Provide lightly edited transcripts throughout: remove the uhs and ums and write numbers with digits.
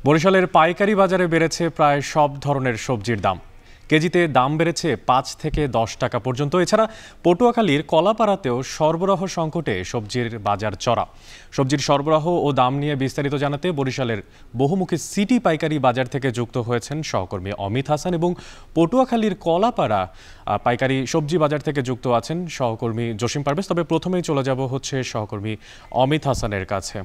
বরিশালের পাইকারি বাজারে বেড়েছে প্রায় সব ধরনের সবজির দাম। কেজিতে দাম বেড়েছে ৫ থেকে ১০ টাকা পর্যন্ত। এছাড়া পটুয়াখালীর কলাপাড়াতেও সরবরাহ সংকটে সবজির বাজার চড়া। সবজির সরবরাহ ও দাম নিয়ে বিস্তারিত জানাতে বরিশালের বহুমুখী সিটি পাইকারি বাজার থেকে যুক্ত হয়েছেন সহকর্মী অমিত হাসান এবং পটুয়াখালীর কলাপাড়া পাইকারি সবজি বাজার থেকে যুক্ত আছেন সহকর্মী জসিম পারভেজ। তবে প্রথমেই চলে যাব হচ্ছে সহকর্মী অমিত হাসানের কাছে।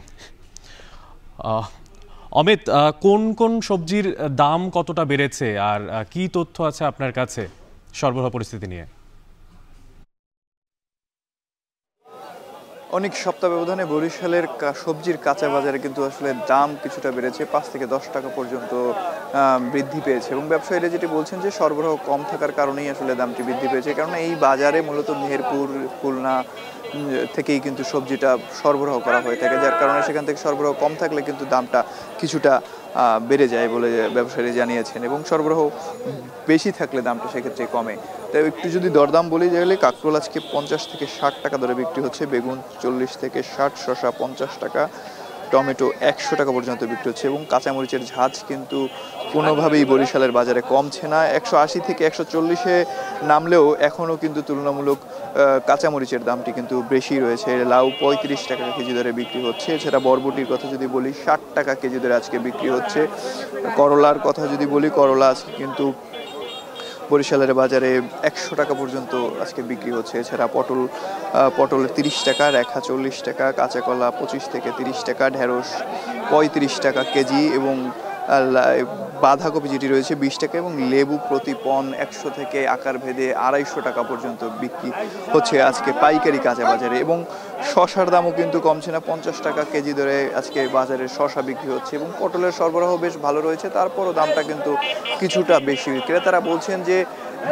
অমিত, কোন কোন সবজির দাম কতটা বেড়েছে আর কি তথ্য আছে আপনার কাছে সরবরাহ পরিস্থিতি নিয়ে? অনেক সপ্তাহ ব্যবধানে বরিশালের সবজির কাঁচা বাজারে কিন্তু আসলে দাম কিছুটা বেড়েছে, ৫ থেকে ১০ টাকা পর্যন্ত বৃদ্ধি পেয়েছে এবং ব্যবসায়ীরা যেটি বলছেন যে সরবরাহ কম থাকার কারণেই আসলে দামটি বৃদ্ধি পেয়েছে। কারণ এই বাজারে মূলত মেহেরপুর, খুলনা থেকেই কিন্তু সবজিটা সরবরাহ করা হয়ে থাকে, যার কারণে সেখান থেকে সরবরাহ কম থাকলে কিন্তু দামটা কিছুটা বেড়ে যায় বলে ব্যবসায়ী জানিয়েছেন এবং সরবরাহ বেশি থাকলে দামটা সেক্ষেত্রে কমে। তাই একটু যদি দরদাম বলি তাহলে কাঁকরোল আজকে ৫০ থেকে ৬০ টাকা দরে বিক্রি হচ্ছে, বেগুন ৪০ থেকে ৬০, শসা ৫০ টাকা, টমেটো ১০০ টাকা পর্যন্ত বিক্রি হচ্ছে এবং কাঁচামরিচের ঝাঁজ কিন্তু কোনোভাবেই বরিশালের বাজারে কমছে না। ১৮০ থেকে ১৪০-এ নামলেও এখনও কিন্তু তুলনামূলক কাঁচামরিচের দামটি কিন্তু বেশি রয়েছে। লাউ ৩৫ টাকা কেজি দরে বিক্রি হচ্ছে। এছাড়া বরবটির কথা যদি বলি ৬০ টাকা কেজি দরে আজকে বিক্রি হচ্ছে। করলার কথা যদি বলি, করলা আজকে কিন্তু বরিশালের বাজারে ১০০ টাকা পর্যন্ত আজকে বিক্রি হচ্ছে। এছাড়া পটল ৩০ টাকা, রেখা ৪০ টাকা, কাঁচা কলা ২৫ থেকে ৩০ টাকা, ঢেঁড়স ৩৫ টাকা কেজি এবং বাঁধাকপি যেটি রয়েছে ২০ টাকা এবং লেবু প্রতি পণ ১০০ থেকে আকার ভেদে ২৫০ টাকা পর্যন্ত বিক্রি হচ্ছে আজকে পাইকারি কাঁচা বাজারে। এবং শসার দামও কিন্তু কমছে না, ৫০ টাকা কেজি ধরে আজকে বাজারে শসা বিক্রি হচ্ছে এবং পটলের সরবরাহ বেশ ভালো রয়েছে, তারপরও দামটা কিন্তু কিছুটা বেশি। ক্রেতারা বলছেন যে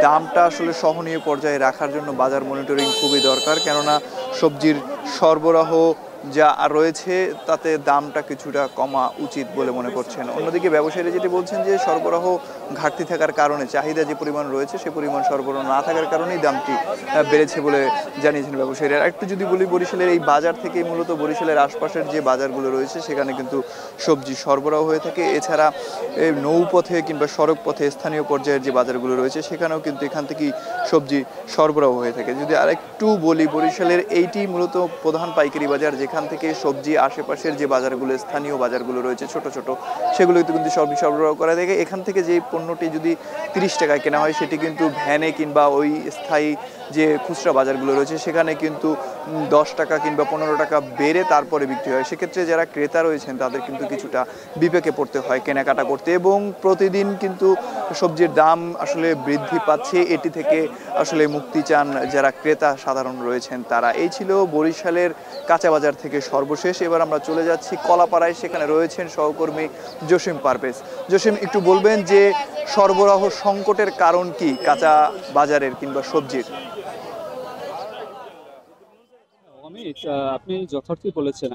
দামটা আসলে সহনীয় পর্যায়ে রাখার জন্য বাজার মনিটরিং খুবই দরকার, কেননা সবজির সরবরাহ যা রয়েছে তাতে দামটা কিছুটা কমা উচিত বলে মনে করছেন। অন্যদিকে ব্যবসায়ীরা যেটি বলছেন যে সরবরাহ ঘাটতি থাকার কারণে, চাহিদা যে পরিমাণ রয়েছে সে পরিমাণ সরবরাহ না থাকার কারণেই দামটি বেড়েছে বলে জানিয়েছেন ব্যবসায়ীরা। একটু যদি বলি বরিশালের এই বাজার থেকেই মূলত বরিশালের আশপাশের যে বাজারগুলো রয়েছে সেখানে কিন্তু সবজি সরবরাহ হয়ে থাকে। এছাড়া নৌপথে কিংবা সড়ক পথে স্থানীয় পর্যায়ের যে বাজারগুলো রয়েছে সেখানেও কিন্তু এখান থেকেই সবজি সরবরাহ হয়ে থাকে। যদি আরেকটু বলি, বরিশালের এইটি মূলত প্রধান পাইকারি বাজার, যেখান থেকে সবজি আশেপাশের যে বাজারগুলো, স্থানীয় বাজারগুলো রয়েছে ছোট ছোট, সেগুলোতে কিন্তু সবজি সরবরাহ করা থাকে। এখান থেকে যে পণ্যটি যদি ৩০ টাকায় কেনা হয় সেটি কিন্তু ভ্যানে কিংবা ওই স্থায়ী যে খুচরা বাজারগুলো রয়েছে সেখানে কিন্তু ১০ টাকা কিংবা ১৫ টাকা বেড়ে তারপরে বিক্রি হয়। সেক্ষেত্রে যারা ক্রেতা রয়েছেন তাদের কিন্তু কিছুটা বিবেকে পড়তে হয় কেনাকাটা করতে এবং প্রতিদিন কিন্তু সবজির দাম আসলে বৃদ্ধি পাচ্ছে, এটি থেকে আসলে মুক্তি চান যারা ক্রেতা সাধারণ রয়েছেন তারা। এই ছিল বরিশালের কাঁচা বাজার থেকে সর্বশেষ। এবার আমরা চলে যাচ্ছি কলাপাড়ায়, সেখানে রয়েছেন সহকর্মী জসিম পারভেজ। জসিম, একটু বলবেন যে সরবরাহ সংকটের কারণ কি কাঁচা বাজারের কিংবা সবজির? অমিত, আপনি যথার্থই বলেছেন।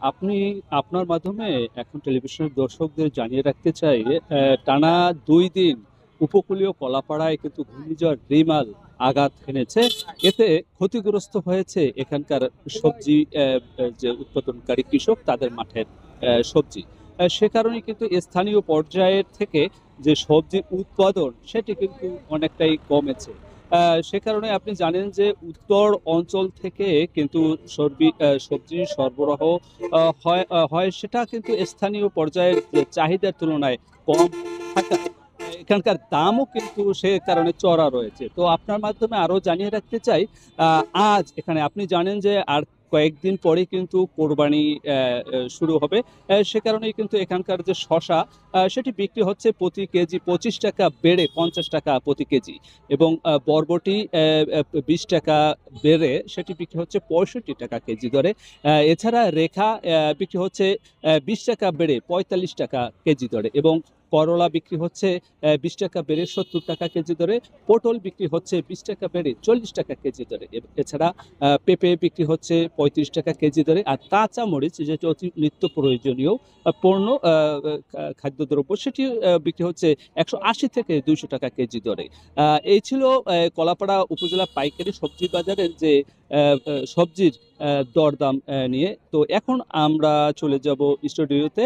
আপনার মাধ্যমে এখন টেলিভিশনের দর্শকদের জানিয়ে রাখতে চাই, টানা ২ দিন উপকূলীয় কলাপাড়ায় কিন্তু ঘূর্ণিঝড় রিমাল আঘাত এনেছে। এতে ক্ষতিগ্রস্ত হয়েছে এখানকার সবজি যে উৎপাদনকারী কৃষক তাদের মাঠের সবজি। সে কারণে কিন্তু স্থানীয় পর্যায়ের থেকে যে সবজির উৎপাদন সেটি কিন্তু অনেকটাই কমেছে। সে কারণে আপনি জানেন যে উত্তর অঞ্চল থেকে কিন্তু সবজি সরবরাহ হয় সেটা কিন্তু স্থানীয় পর্যায়ের চাহিদার তুলনায় কম থাকায় এখানকার দামও কিন্তু সে কারণে চড়া রয়েছে। তো আপনার মাধ্যমে আরো জানিয়ে রাখতে চাই, আজ এখানে আপনি জানেন যে আর কয়েকদিন পরে কিন্তু কোরবানি শুরু হবে। সে কারণেই কিন্তু এখানকার যে শসা সেটি বিক্রি হচ্ছে প্রতি কেজি ২৫ টাকা বেড়ে ৫০ টাকা প্রতি কেজি এবং বরবটি ২০ টাকা বেড়ে সেটি বিক্রি হচ্ছে ৬৫ টাকা কেজি দরে। এছাড়া রেখা বিক্রি হচ্ছে ২০ টাকা বেড়ে ৪৫ টাকা কেজি দরে এবং করলা বিক্রি হচ্ছে ২০ টাকা বেড়ে ৭০ টাকা কেজি দরে, পটল বিক্রি হচ্ছে ২০ টাকা বেড়ে ৪০ টাকা কেজি দরে। এছাড়া পেঁপে বিক্রি হচ্ছে ৩৫ টাকা কেজি দরে। আর কাঁচা মরিচ যেটি অতি নিত্য প্রয়োজনীয় পণ্য খাদ্যদ্রব্য সেটি বিক্রি হচ্ছে ১৮০ থেকে ২০০ টাকা কেজি দরে। এই ছিল কলাপাড়া উপজেলা পাইকারি সবজি বাজারের যে সবজির দরদাম নিয়ে। তো এখন আমরা চলে যাব স্টুডিওতে।